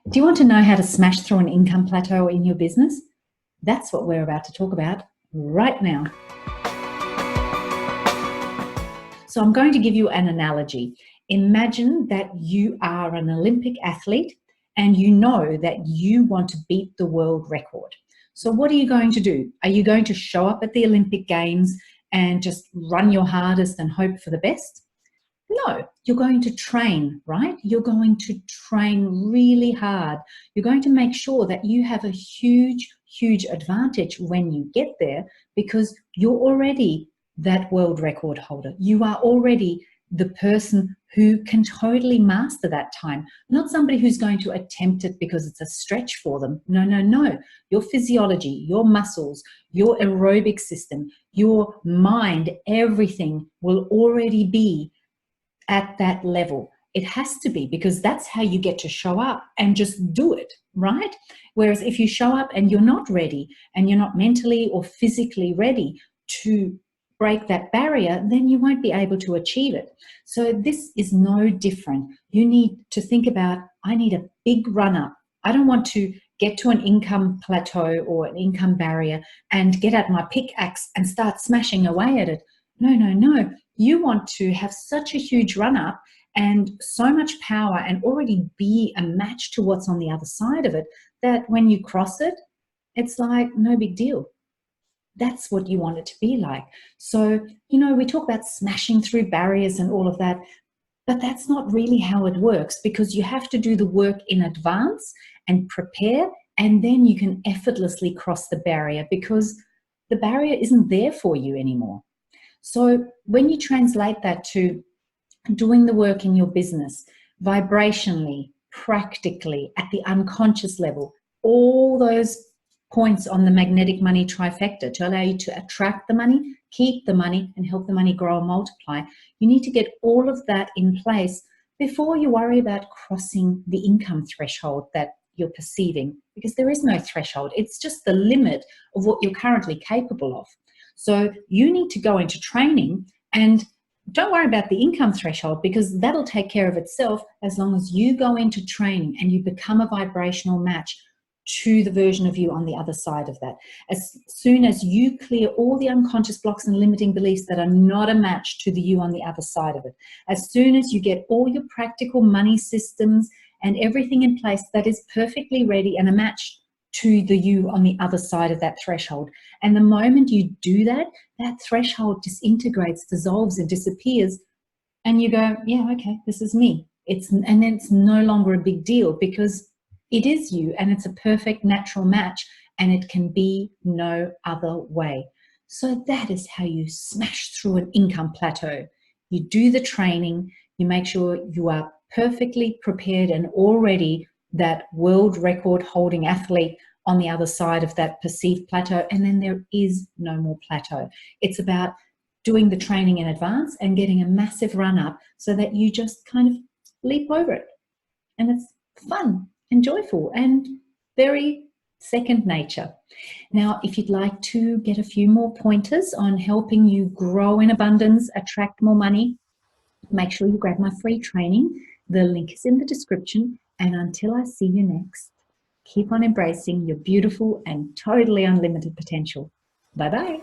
Do you want to know how to smash through an income plateau in your business? That's what we're about to talk about right now. So I'm going to give you an analogy. Imagine that you are an Olympic athlete and you know that you want to beat the world record. So what are you going to do? Are you going to show up at the Olympic Games and just run your hardest and hope for the best? No, you're going to train, right? You're going to train really hard. You're going to make sure that you have a huge, huge advantage when you get there because you're already that world record holder. You are already the person who can totally master that time, not somebody who's going to attempt it because it's a stretch for them. No, no, no. Your physiology, your muscles, your aerobic system, your mind, everything will already be at that level. It has to be, because that's how you get to show up and just do it, right? Whereas if you show up and you're not ready and you're not mentally or physically ready to break that barrier, then you won't be able to achieve it. So this is no different. You need to think about, I need a big run up. I don't want to get to an income plateau or an income barrier and get out my pickaxe and start smashing away at it. No, no, no. You want to have such a huge run up and so much power and already be a match to what's on the other side of it, that when you cross it, it's like no big deal. That's what you want it to be like. So, we talk about smashing through barriers and all of that, but that's not really how it works, because you have to do the work in advance and prepare, and then you can effortlessly cross the barrier because the barrier isn't there for you anymore. So when you translate that to doing the work in your business, vibrationally, practically, at the unconscious level, all those points on the magnetic money trifecta to allow you to attract the money, keep the money, and help the money grow and multiply, you need to get all of that in place before you worry about crossing the income threshold that you're perceiving, because there is no threshold. It's just the limit of what you're currently capable of. So you need to go into training, and don't worry about the income threshold, because that'll take care of itself as long as you go into training and you become a vibrational match to the version of you on the other side of that. As soon as you clear all the unconscious blocks and limiting beliefs that are not a match to the you on the other side of it, as soon as you get all your practical money systems and everything in place that is perfectly ready and a match to the you on the other side of that threshold. And the moment you do that, that threshold disintegrates, dissolves, and disappears. And you go, yeah, okay, this is me. And then it's no longer a big deal, because it is you and it's a perfect natural match, and it can be no other way. So that is how you smash through an income plateau. You do the training, you make sure you are perfectly prepared and already that world record holding athlete on the other side of that perceived plateau, and then there is no more plateau. It's about doing the training in advance and getting a massive run up so that you just kind of leap over it. And it's fun and joyful and very second nature. Now, if you'd like to get a few more pointers on helping you grow in abundance, attract more money, make sure you grab my free training. The link is in the description. And until I see you next, keep on embracing your beautiful and totally unlimited potential. Bye-bye.